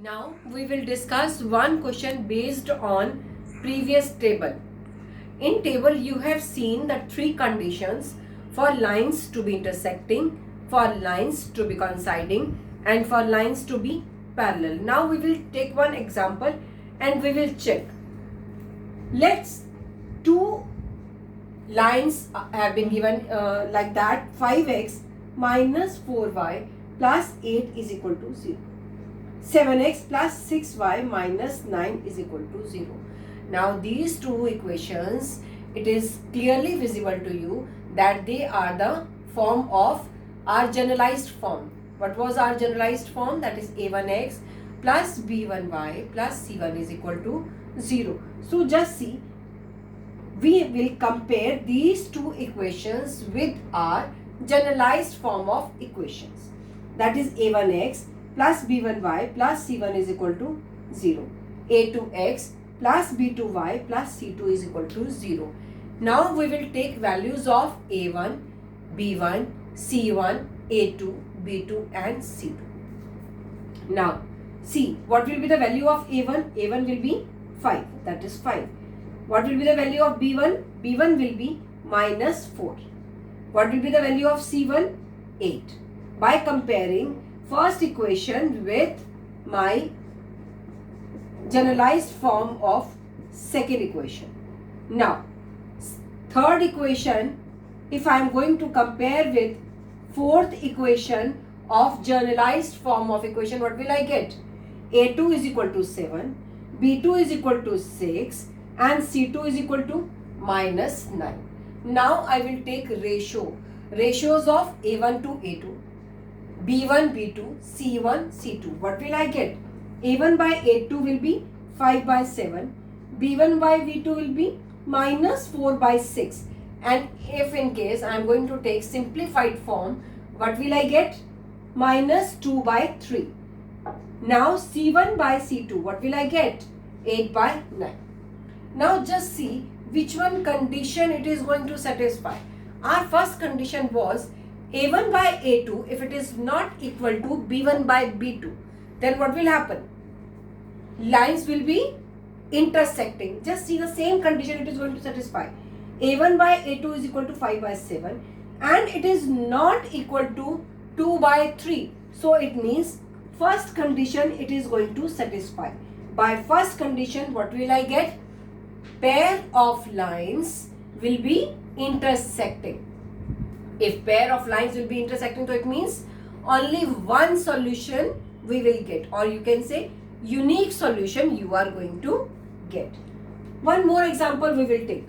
Now we will discuss one question based on previous table. In table you have seen the three conditions for lines to be intersecting, for lines to be coinciding and for lines to be parallel. Now we will take one example and we will check. Let's two lines have been given like that. 5x minus 4y plus 8 is equal to 0. 7x plus 6y minus 9 is equal to 0. Now these two equations, it is clearly visible to you that they are the form of our generalized form. What was our generalized form? That is a1x plus b1y plus c1 is equal to 0. So just see, we will compare these two equations with our generalized form of equations. That is a1x plus b1y plus c1 is equal to 0. a2x plus b2y plus c2 is equal to 0. Now we will take values of a1, b1, c1, a2, b2 and c2. Now see, what will be the value of a1? a1 will be 5, that is 5. What will be the value of b1? b1 will be minus 4. What will be the value of c1? 8. By comparing first equation with my generalized form of second equation. Now, third equation, if I am going to compare with fourth equation of generalized form of equation, what will I get? a2 is equal to 7, b2 is equal to 6 and c2 is equal to minus 9. Now I will take ratios of a1 to a2, b1, b2, c1, c2. What will I get? a1 by a2 will be 5 by 7, b1 by b2 will be minus 4 by 6. And if in case I am going to take simplified form, what will I get? Minus 2 by 3. Now c1 by c2, what will I get? 8 by 9. Now just see which one condition it is going to satisfy. Our first condition was a1 by a2, if it is not equal to b1 by b2, then what will happen? Lines will be intersecting. Just see the same condition it is going to satisfy. a1 by a2 is equal to 5 by 7 and it is not equal to 2 by 3. So it means first condition it is going to satisfy. By first condition, what will I get? Pair of lines will be intersecting. If pair of lines will be intersecting, so it means only one solution we will get, or you can say unique solution you are going to get. One more example we will take.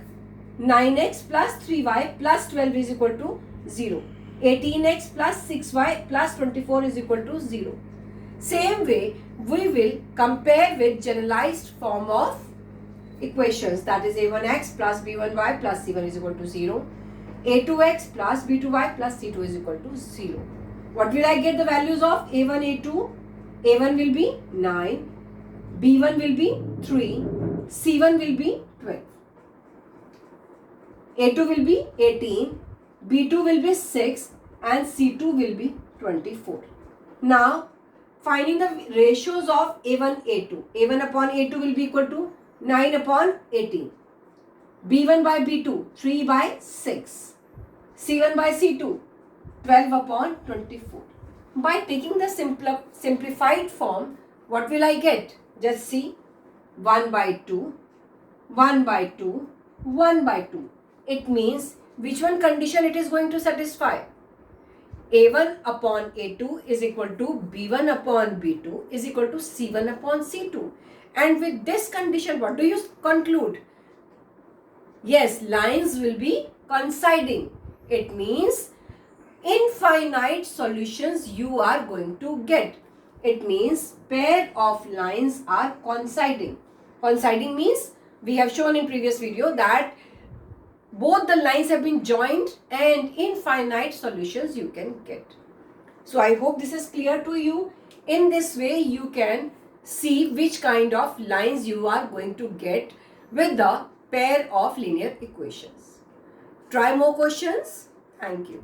9x plus 3y plus 12 is equal to 0. 18x plus 6y plus 24 is equal to 0. Same way, we will compare with generalized form of equations, that is a1x plus b1y plus c1 is equal to 0. a2x plus b2y plus c2 is equal to 0. What will I get the values of a1, a2? a1 will be 9, b1 will be 3, c1 will be 12. a2 will be 18, b2 will be 6 and c2 will be 24. Now, finding the ratios of a1, a2. a1 upon a2 will be equal to 9 upon 18. b1 by b2, 3 by 6. c1 by c2, 12 upon 24. By taking the simplified form, what will I get? Just see, 1 by 2, 1 by 2, 1 by 2. It means which one condition it is going to satisfy? a1 upon a2 is equal to b1 upon b2 is equal to c1 upon c2. And with this condition, what do you conclude? Yes, lines will be coinciding. It means infinite solutions you are going to get. It means pair of lines are coinciding. Coinciding means we have shown in previous video that both the lines have been joined and infinite solutions you can get. So I hope this is clear to you. In this way you can see which kind of lines you are going to get with the pair of linear equations. Try more questions. Thank you.